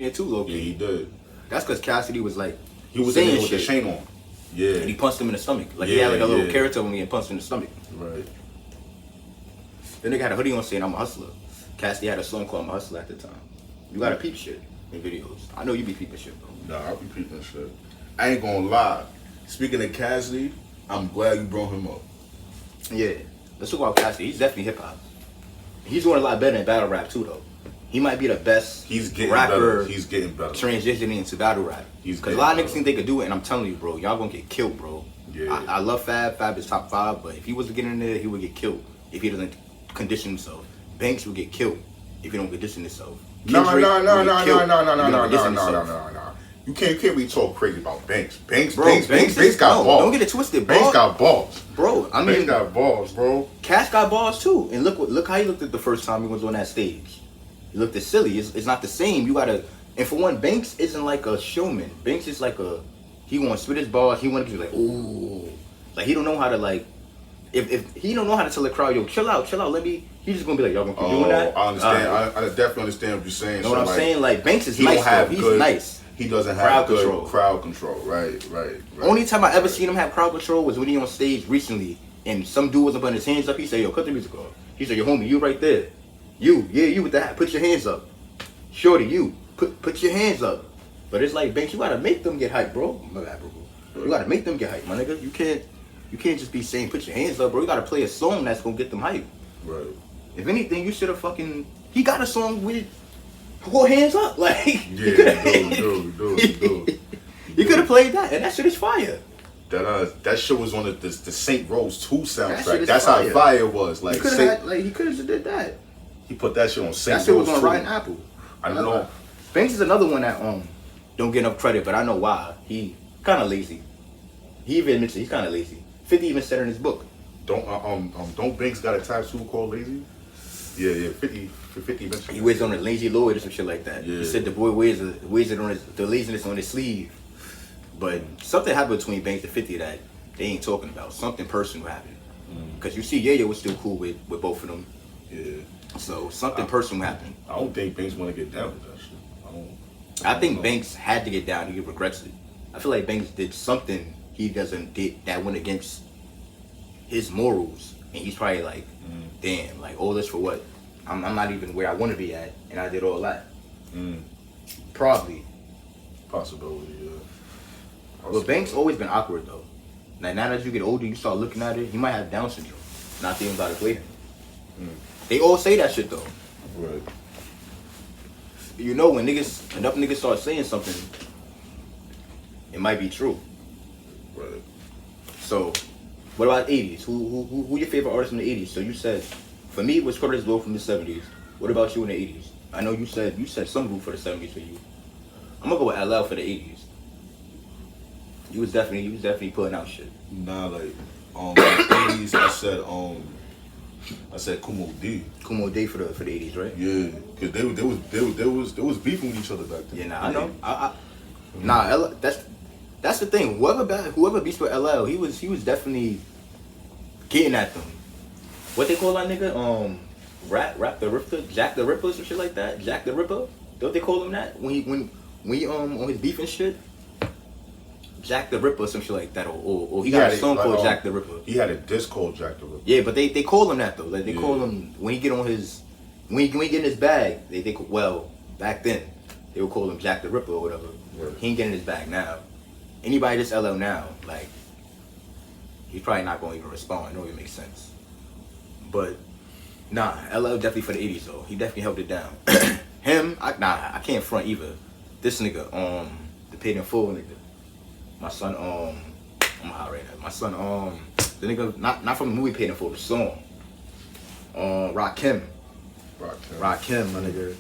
Yeah, too low key. Yeah, he did. That's because Cassidy was like He was in saying there with the shit. chain on. Yeah. And he punched him in the stomach. Like he had like a little character when he punched him in the stomach. Right. The nigga had a hoodie on saying I'm a hustler. Cassidy had a song called I'm a Hustler at the time. You gotta peep shit in videos. I know you be peeping shit, bro. Nah, I be peeping shit. I ain't gonna lie. Speaking of Cassidy, I'm glad you brought him up. Yeah. Let's talk about Cassidy. He's definitely hip hop. He's doing a lot better in battle rap too though. He might be the best rapper better. He's getting better. Transitioning into battle rap. Because a lot of niggas think they could do it, and I'm telling you, bro, y'all gonna get killed, bro. Yeah. I love Fab. Fab is top 5, but if he was to get in there, he would get killed if he doesn't condition himself. Banks would get killed if he don't condition himself. No. You can't really talk crazy about Banks. Banks got balls. Don't get it twisted, bro. Banks got balls. Bro, I mean, Banks got balls, bro. Cash got balls too. And look how he looked at the first time he was on that stage. He looked at silly. It's not the same. You gotta, and for one, Banks isn't like a showman. Banks is like he wanna spit his balls. He wanna be like, ooh. Like he don't know how to like, if he don't know how to tell the crowd, yo, chill out, let me, he's just gonna be like, y'all gonna keep doing that? I understand. I definitely understand what you're saying. You know what I'm saying? Like Banks is nice though. He's nice. He doesn't have good crowd control. Right. Only time I ever seen him have crowd control was when he on stage recently, and some dude wasn't putting his hands up. He said, "Yo, cut the music off." He said, "Yo, homie, you right there. You with that. Put your hands up, shorty. You put your hands up." But it's like Banks, you gotta make them get hyped, bro. My bad, bro. You gotta make them get hyped, my nigga. You can't just be saying put your hands up, bro. You gotta play a song that's gonna get them hyped. Right. If anything, you should have fucking. He got a song with. Pull hands up, like yeah, dude. You could have played that, and that shit is fire. That shit was on the Saint Rose 2 soundtrack. That's how fire it was. Like he could have did that. He put that shit on Saint Rose. That shit was on Rotten Apple. I know. Banks is another one that don't get enough credit, but I know why. He kind of lazy. He even admits it. He's kind of lazy. 50 even said in his book. Don't Banks got a tattoo called Lazy? Yeah. 50 mentioned. He wears on a lazy Lloyd or some shit like that. Yeah. He said the boy wears it on the laziness on his sleeve. But something happened between Banks and 50 that they ain't talking about. Something personal happened. Because you see, Yayo was still cool with both of them. Yeah. So something personal happened. I don't think Banks want to get down with that shit. I think Banks had to get down. He regrets it. I feel like Banks did something did that went against his morals, and he's probably like, damn, like all this for what? I'm not even where I want to be at, and I did all that. Probably. Possibility, yeah. But Banks always been awkward though. Like now that you get older, you start looking at it. He might have Down syndrome. Not thinking about it play him. They all say that shit though. Right. You know when enough niggas start saying something, it might be true. Right. So, what about 80s? Who your favorite artist in the 80s? So you said, for me, it was Curtis Blow from the 70s. What about you in the 80s? I know you said some group for the 70s for you. I'm gonna go with LL for the 80s. You was definitely putting out shit. Nah, like 80s, I said Kumo D. Kumo D for the 80s, right? Yeah, cause they was beefing with each other back then. Yeah, nah, I know. That's the thing. Whoever beats with LL, he was definitely getting at them. What they call that nigga? Rap the Ripper, Jack the Ripper, some shit like that. Jack the Ripper. Don't they call him that when he on his beef and shit? Jack the Ripper, some shit like that, or he got a song called Jack the Ripper. He had a disc called Jack the Ripper. Yeah, but they call him that though. Like they call him when he get in his bag. Back then they would call him Jack the Ripper or whatever. Right. He ain't getting his bag now. Anybody that's LL now, like he's probably not gonna even respond. I know it makes sense. But nah, LL definitely for the 80s though. He definitely held it down. Him, I can't front either. This nigga, the Paid in Full nigga. My son, I'm hot right now. My son, the nigga, not from the movie Paid in Full, the song. Rakim, my nigga.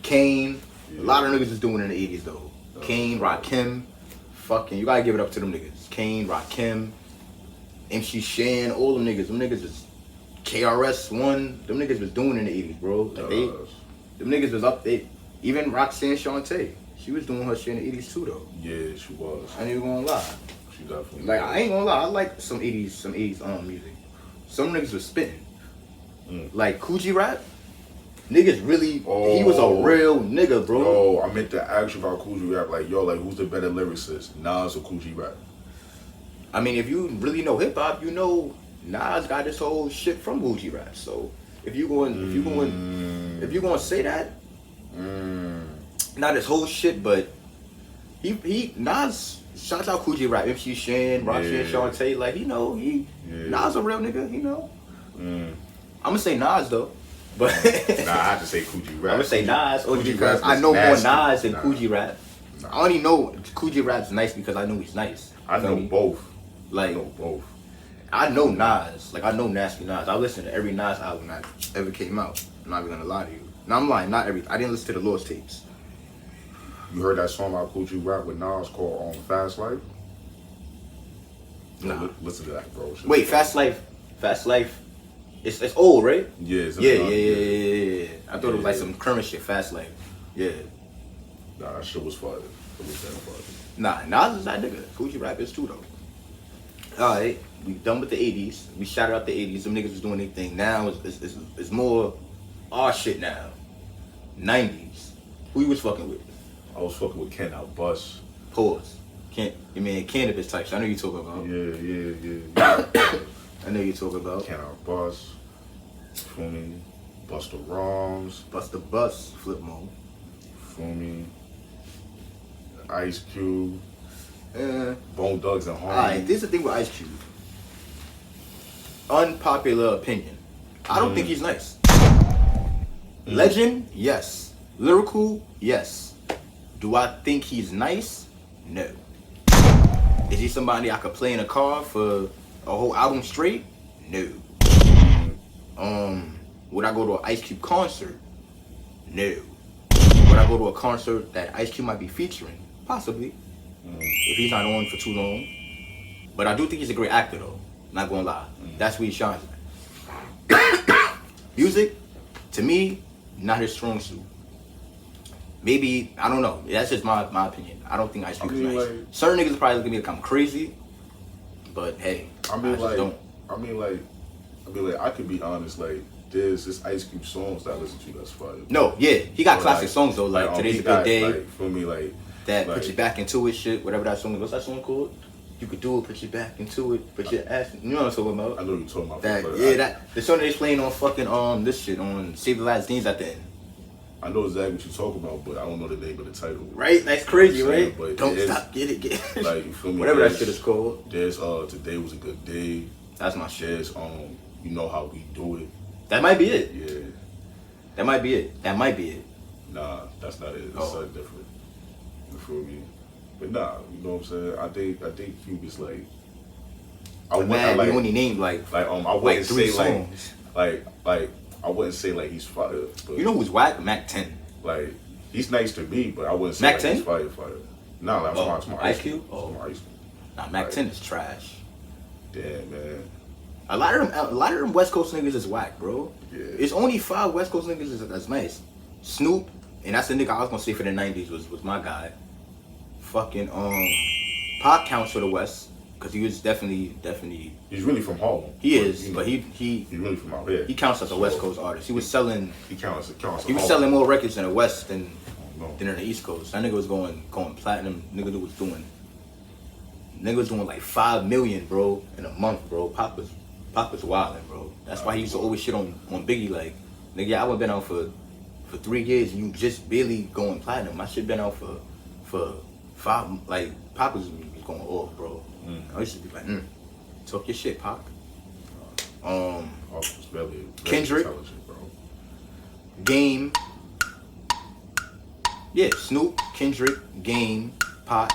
Kane, a lot of niggas is doing it in the 80s though. Kane, Rakim, fucking, you gotta give it up to them niggas. Kane, Rakim, MC Shan, all them niggas. Them niggas was KRS-One. Them niggas was doing it in the 80s, bro. Like them niggas was up there. Even Roxanne Shante. She was doing her shit in the 80s too though. Yeah, she was. I ain't even gonna lie. She definitely like was. I ain't gonna lie, I like some 80s music. Some niggas was spitting. Like Coogee rap, niggas really, he was a real nigga, bro. Yo, I meant to ask you about Kool Rap. Like, yo, like, who's the better lyricist, Nas or Kool Rap? I mean, if you really know hip hop, you know Nas got this whole shit from Kool Rap. So if you going to say that, not his whole shit, but he Nas. Shout out Kool Rap, MC Shan, Rakim, Ashanti. Like, Nas a real nigga, I'm gonna say Nas though. But nah, I have to say Kool Rap. I'm gonna say Nas only because Rap I know nasty. more Nas than Kool Rap. I only know Kool Rap's nice because I know he's nice. I know both. Like, I know both. I know Nas. Like, I know Nasty Nas. I listen to every Nas album that ever came out. I'm not even gonna lie to you. No, I'm lying. Not every. I didn't listen to the Lost tapes. You heard that song about Kool Rap with Nas called Fast Life? Nah. Listen to that, bro. Wait, Fast Life. It's old, right? Yeah. Yeah. I thought it was like some current shit. Fast Life. Yeah. Nah, that shit was fire. It was damn fire. Nah, Nas is that nigga. Kool Rap is too though. Alright, we done with the 80s. We shouted out the 80s. Them niggas was doing their thing. Now it's more our shit now. 90s. Who you was fucking with? I was fucking with Ken out bus. Pause. Cannabis types. I know you talking about. Yeah. I know you talking about. Ken out bus. Feel me? Busta Rhymes. Bust the bus. Flip mode. Feel me? Ice Cube. Bone Thugs and Harmony. Alright, this is the thing with Ice Cube. Unpopular opinion. I don't think he's nice. Legend, yes. Lyrical, yes. Do I think he's nice? No. Is he somebody I could play in a car for a whole album straight? No. Would I go to an Ice Cube concert? No. Would I go to a concert that Ice Cube might be featuring? Possibly. If he's not on for too long. But I do think he's a great actor though. Not gonna lie. That's where he shines. Music, to me, not his strong suit. Maybe, I don't know. That's just my opinion. I don't think Ice Cube is nice. Like, certain niggas probably look at me like I'm crazy. But hey, I don't. I could be honest, like, there's this Ice Cube songs that I listen to that's fire. No, yeah. He got classic songs though, like Today's a Good Day. Like, for me, like, that put you back into it shit, whatever that song is. What's that song called? You could do it, put you back into it, put your ass. You know what I'm talking about? I know you're talking about that. The song that they playing on fucking this shit on Save the Last Dance at the end. I know exactly what you're talking about, but I don't know the name of the title. Right? That's crazy, right? But don't stop, get it. Like, you feel me? Whatever that shit is called. There's Today Was a Good Day. That's my shit. There's You Know How We Do It. That might be it. Yeah. That might be it. Nah, that's not it. It's something different. You feel me? But nah, you know what I'm saying? I think Cube is like. You only named I wouldn't three say songs. like I wouldn't say like he's fire. But you know who's whack? Mac 10. Like, he's nice to me, but I wouldn't say Mac like 10? he's fire. Nah, like, I'm talking Ice Cube. Ice Cube. Nah, Mac 10 is trash. Damn, man. A lot of them West Coast niggas is whack, bro. Yeah. It's only 5 West Coast niggas that's nice. Snoop, and that's the nigga I was gonna say for the 90s was my guy. Fucking Pac counts for the West because he was definitely. He's really from Harlem. He is, you know, but he's really from out here. He counts as a West Coast artist. He was selling. He counts. He was selling more records in the West than in the East Coast. That nigga was going platinum. Nigga was doing like 5 million, bro, in a month, bro. Pac was wildin', bro. That's why he used to always shit on Biggie, like, nigga, I would been out for 3 years and you just barely going platinum. My shit been out for 5, like, Pac was going off, bro. I used to be like, talk your shit, Pac. Very Kendrick, bro. Game. Yeah, Snoop, Kendrick, Game, Pac.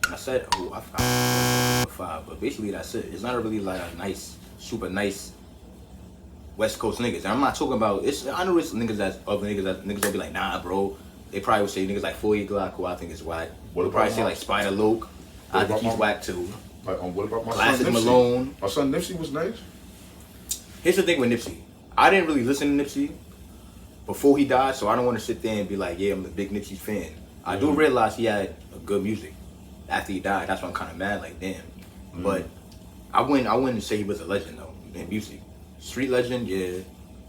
I said, I forgot 5, but basically that's it. It's not really like a nice, super nice West Coast niggas. And I'm not talking about, I know it's niggas niggas will be like, nah, bro. They probably would say niggas like 4 Glock, who I think is whack. They'll probably say like Spider Loke. I think he's whack too. Like, what about my Classic son Nipsey? Malone. My son Nipsey was nice. Here's the thing with Nipsey. I didn't really listen to Nipsey before he died, so I don't want to sit there and be like, yeah, I'm a big Nipsey fan. I do realize he had good music. After he died, that's why I'm kind of mad, like, damn. But I wouldn't say he was a legend, though, in music. Street legend, yeah.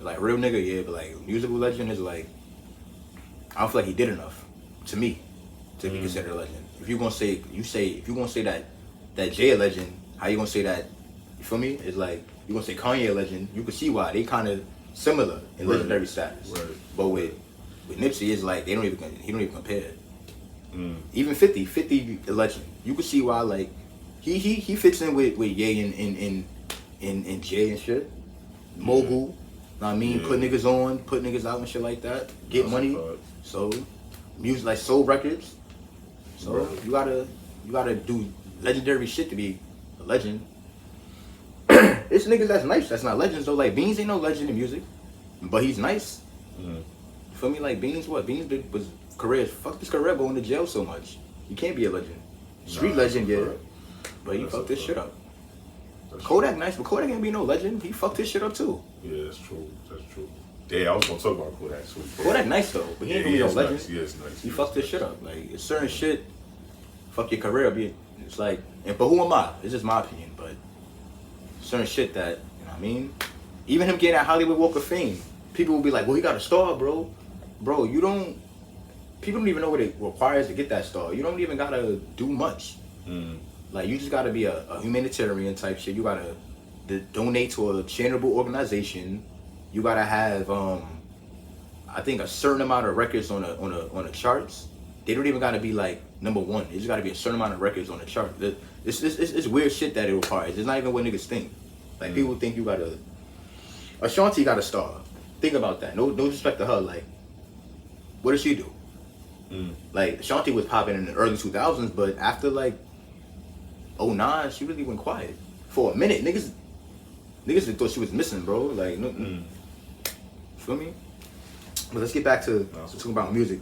Like real nigga, yeah, but like musical legend is like I don't feel like he did enough to me to be considered a legend. If you gonna say that Jay a legend, how you gonna say that? You feel me? It's like you gonna say Kanye a legend. You can see why they kind of similar in legendary status. Right. But with Nipsey, it's like he don't even compare. Even 50 a legend. You can see why like he fits in with Ye and Jay and shit. Mogul. Know what I mean? Put niggas on, put niggas out and shit like that. Get money. So music like soul records. So you gotta do legendary shit to be a legend. It's niggas that's nice. That's not legends though. Like Beans ain't no legend in music, but he's nice. You feel me? Like Beans, what? Beans was career. Fuck this career going to jail so much. You can't be a legend. Street legend, yeah. But he fucked this shit up. Kodak nice, but Kodak ain't be no legend. He fucked his shit up too. Yeah, that's true. That's true. Yeah, I was gonna talk about Kodak. So Kodak nice though, but he ain't gonna be no legend. Nice. Yeah, it's nice. He fucked his shit up. Like it's certain shit, fuck your career. It's like, but who am I? It's just my opinion. But certain shit that you know what I mean. Even him getting that Hollywood Walk of Fame, people will be like, "Well, he got a star, bro." Bro, you don't. People don't even know what it requires to get that star. You don't even gotta do much. Like you just gotta be a humanitarian type shit. You gotta donate to a charitable organization. You gotta have I think a certain amount of records on the charts. They don't even gotta be like #1. It just gotta be a certain amount of records on the chart. It's weird shit that it requires. It's not even what niggas think. Like people think you gotta. Ashanti got a star. Think about that. No disrespect to her. Like, what did she do? Like Ashanti was popping in the early 2000s, but after like 09, she really went quiet for a minute. Niggas thought she was missing, bro. Like, feel me? But let's get back to talking about music.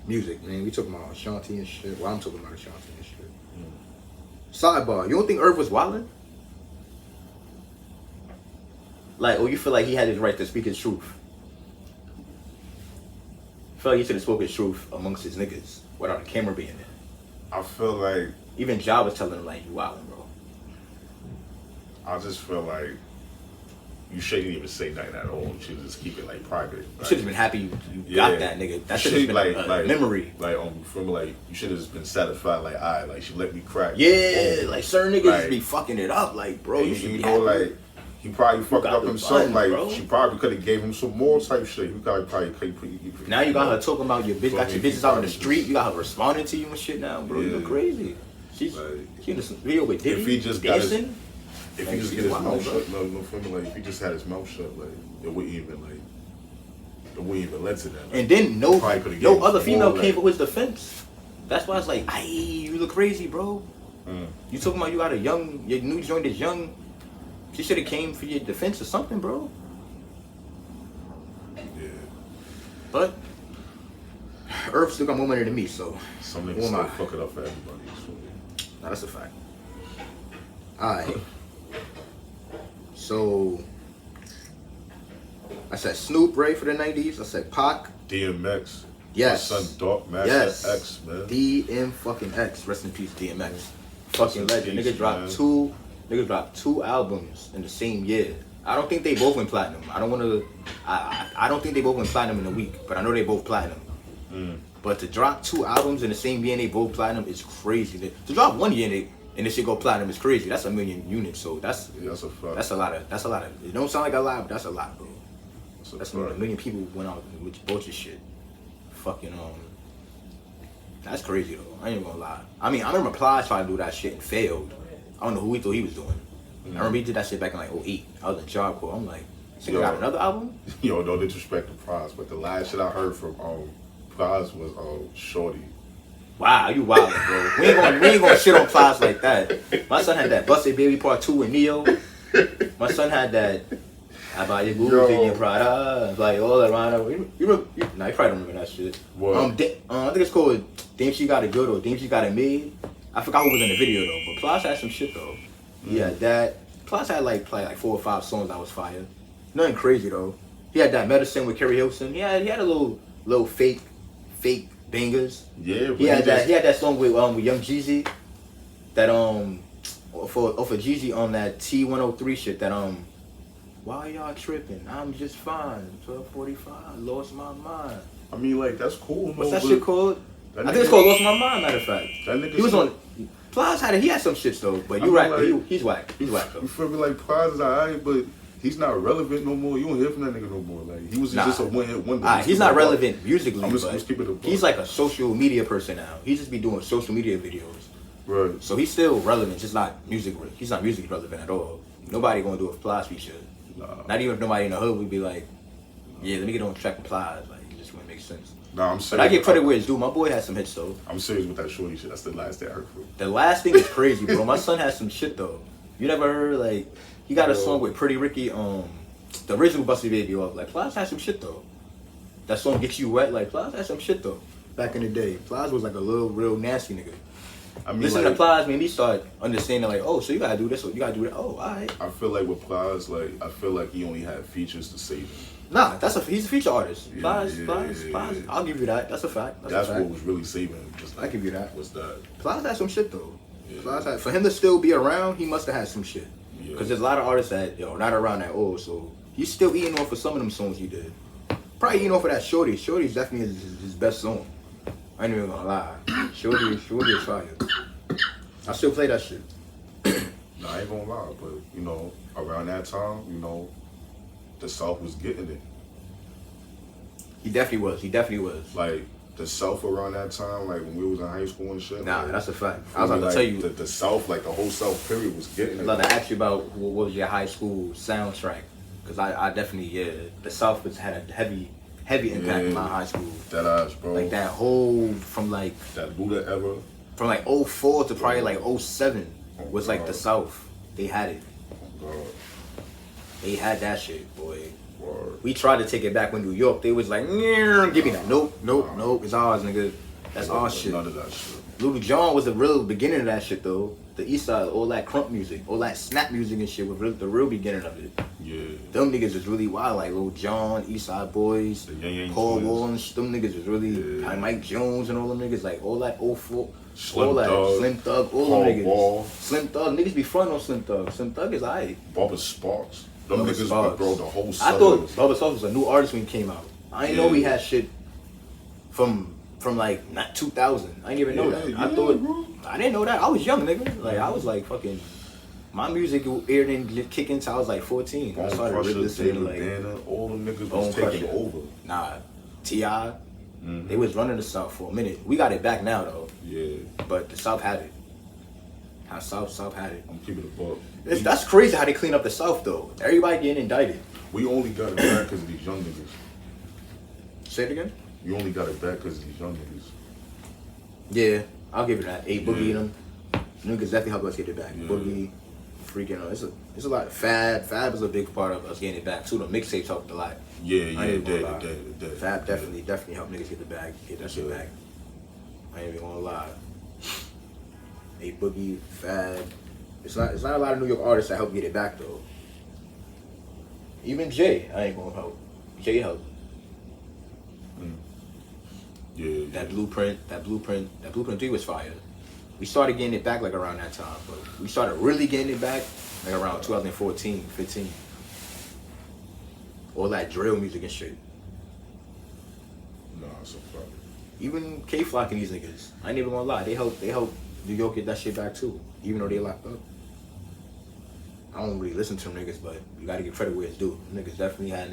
Music, man. We talking about Ashanti and shit. Well, I'm talking about Ashanti and shit. Sidebar. You don't think Irv was wildin'? Like, or you feel like he had his right to speak his truth? I feel like he should have spoken his truth amongst his niggas without a camera being there. I feel like even Ja was telling him like, you wildin', bro. I just feel like you shouldn't even say nothing at all. You should just keep it like private. You should have been happy you got that nigga. That should have been like memory. Like from like you should have just been satisfied. Like like she let me crack. Yeah, like certain niggas just be fucking it up. Like bro, you should be happy. Like he probably fucked up himself. Fun, like bro. she probably could have gave him some more type shit. You probably now you got her talking about your bitch. Got your bitches out in the street. You got her responding to you and shit now, bro. You look crazy. She in this video with Diddy. If he just dancing. If he just get his mouth shut, no film. Like if he just had his mouth shut, like it wouldn't even lend to that. Like, and then no other female came for his defense. That's why it's like, ay, you look crazy, bro. You talking about you got your new joint is young. She should have came for your defense or something, bro. Yeah. But Irv still got more money than me, so some niggas still fuck it up for everybody. Nah, that's a fact. Alright. So I said Snoop, right, for the 90s. I said Pac. DMX. Yes. My son Dark Master X, man. DM fucking X. Rest in peace, DMX. Fucking legend. Nigga dropped two albums in the same year. I don't think they both went platinum. I don't think they both went platinum in a week, but I know they both platinum. But to drop 2 albums in the same year and they both platinum is crazy. To drop 1 year and this shit go platinum is crazy. That's 1 million units, so that's a fact. That's a lot of. It don't sound like a lot, but that's a lot, bro. That's 1 million people went out with bunch of shit. Fucking that's crazy though. I ain't gonna lie. I mean, I remember Plies tried to do that shit and failed. I don't know who he thought he was doing. I remember he did that shit back in like 08. I was in Job Corps. I'm like, this nigga got another album? Yo, no disrespect to Plies, but the last shit I heard from Plies was Shorty. Wow, you wild, bro. We ain't gonna shit on Plies like that. My son had that Busted Baby Part 2 with Neo. My son had that I buy your Gucci and Prada, like all around. You probably don't remember that shit. What? I think it's called Damn She Got It Good or Damn She Got It Made. I forgot who was in the video though, but Plies had some shit though. Yeah, that. Plies had like 4 or 5 songs that was fire. Nothing crazy though. He had that Medicine with Kerry Hilson. He had a little fake bangers. Yeah, but he had that song with Young Jeezy. That for Jeezy on that T103 shit that Why y'all tripping? I'm just fine. 12:45. Lost my mind. I mean, like, that's cool. What's that shit called? That I think it's called Lost My Mind. Matter of fact, That nigga he was still- on. Plies he had some shits though, but I you mean, right. like, He's whack. He's whack though. You feel me? Like, Plies is alright, but he's not relevant no more. You don't hear from that nigga no more. Like, he was just a one-hit wonder. He's not relevant musically, let's keep it a but he's like a social media person now. He just be doing social media videos. Right. So he's still relevant, just not music. He's not music relevant at all. Nobody gonna do a Plies feature. Nah. Not even if nobody in the hood would be like, yeah, let me get on track with Plies. Like, it just wouldn't make sense. Nah, I'm serious. But I give credit where it's due. My boy has some hits though. I'm serious with that shorty shit. That's the last thing I heard from. The last thing is crazy, bro. My son has some shit though. You never heard like he got a song with Pretty Ricky, the original Busty Baby off. Like Plies had some shit though. That song Get You Wet, like Plies had some shit though. Back in the day, Plies was like a little real nasty nigga. I mean, Listen like, to Plies made me start understanding like, oh, so you gotta do this, or you gotta do that. Oh, alright. I feel like with Plies, like I feel like he only had features to save him. Nah, he's a feature artist. Yeah, Plies. yeah. I'll give you that. That's a fact. That's a fact. what was really saving him. Just like, I give you that. Was that? Plies had some shit though. Yeah. Plies for him to still be around, he must have had some shit. Yeah. Because there's a lot of artists that not around that old, so he's still eating off of some of them songs he did. Probably eating off of that Shorty. Shorty's definitely his best song. I ain't even gonna lie. Shorty is fire. I still play that shit. Nah, I ain't gonna lie, but you know, around that time, you know, the South was getting it. He definitely was. Like the South around that time, like when we was in high school and shit. Nah, like, that's a fact. I was about to like, tell you. the South, like the whole South period was getting it. I'd love to ask you about what was your high school soundtrack. Because I definitely, the South had a heavy impact in my high school. That ass, bro. Like that whole, from like that Buddha era. From like 04 to probably like 07 was like God. the South. They had it. Oh, God. They had that shit, boy. Word. We tried to take it back when New York. They was like, give me that. Nope. It's ours, nigga. That's our shit. None of that shit. Lil Jon was the real beginning of that shit, though. The East Side, all that crump music, all that snap music and shit was really the real beginning of it. Yeah. Them niggas was really wild, like Lil Jon, East Side Boys, The Yang Paul Twins. Walsh. Them niggas was really, Yeah. Mike Jones and all them niggas, like all that 04. Slim all that Thug, Slim Thug, all Paul them niggas. Wall. Slim Thug, niggas be front on Slim Thug. Slim Thug is aight. Bubba Sparks. Them Bubba niggas, Sparks. bro, the whole I suburbs. thought Bubba Sparks was a new artist when he came out. I didn't know we Yeah. had shit from like not 2000. I didn't even know that. I yeah, thought bro. I didn't know that. I was young, nigga. Like I was like fucking. My music ear didn't kick into. I was like 14. I Bone started Crusher, listening to David like Banner, all them niggas Bone was taking Crusher. over. Nah, T.I. They was running the South for a minute. We got it back now though. Yeah. But the South had it. How South had it. I'm keeping it buck. That's crazy how they clean up the South though. Everybody getting indicted. We only got it back because of these young niggas. Say it again. We only got it back because of these young niggas. Yeah, I'll give it that. Boogie Yeah. and them. Niggas definitely helped us get it back. Yeah. Boogie, freaking, it's a lot. Fab was a big part of us getting it back too. The mixtapes helped a lot. Yeah, I ain't yeah, gonna lie. dead. Fab definitely helped niggas get that shit Yeah. back. I ain't even gonna lie. Boogie, Fab. It's not a lot of New York artists that help get it back though. Even Jay, I ain't gonna help. Jay helped. Yeah. That blueprint 3 was fire. We started getting it back like around that time, but we started really getting it back like around 2014, 15. All that drill music and shit. Nah, it's a fact. Even K-Flock and these niggas, I ain't even gonna lie, they helped New York get that shit back too, even though they locked up. I don't really listen to them niggas, but you gotta give credit where it's due. Niggas definitely had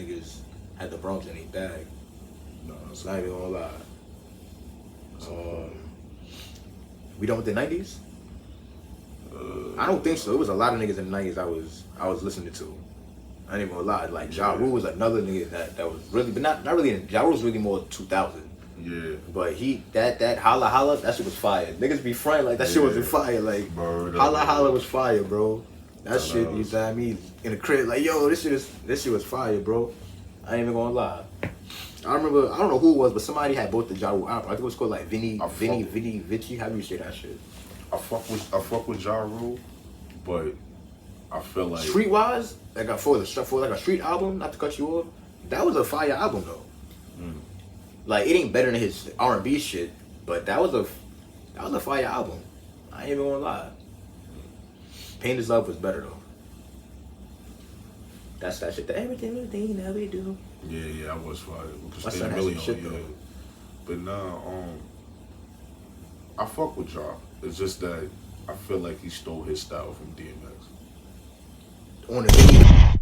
the Bronx in their bag. Nah, it's Not even gonna lie. We done with the 90s? I don't think so. It was a lot of niggas in the 90s I was listening to. I ain't even gonna lie. Like Ja Rule was another nigga that was really, but not really. Ja Rule was really more 2000. Yeah. But that Holla Holla, that shit was fire. Niggas be fronting like that shit wasn't fire. Like Word Holla up. Holla was fire, bro. That shit, you know knows. what I mean? In the crib, like yo, this shit was fire, bro. I ain't even gonna lie. I remember, I don't know who it was, but somebody had bought the Ja Rule album. I think it was called like Vinny, Vici. How do you say that shit? I fuck with Ja Rule, but I feel like Streetwise, like for like a street album, not to cut you off, that was a fire album though. Like it ain't better than his R&B shit, but that was a fire album. I ain't even gonna lie. Pain is Love was better though. That's that shit. Everything you never do. Yeah, I was fire. My son has some shit Yeah. though. But now, I fuck with y'all. It's just that I feel like he stole his style from DMX. On the beat.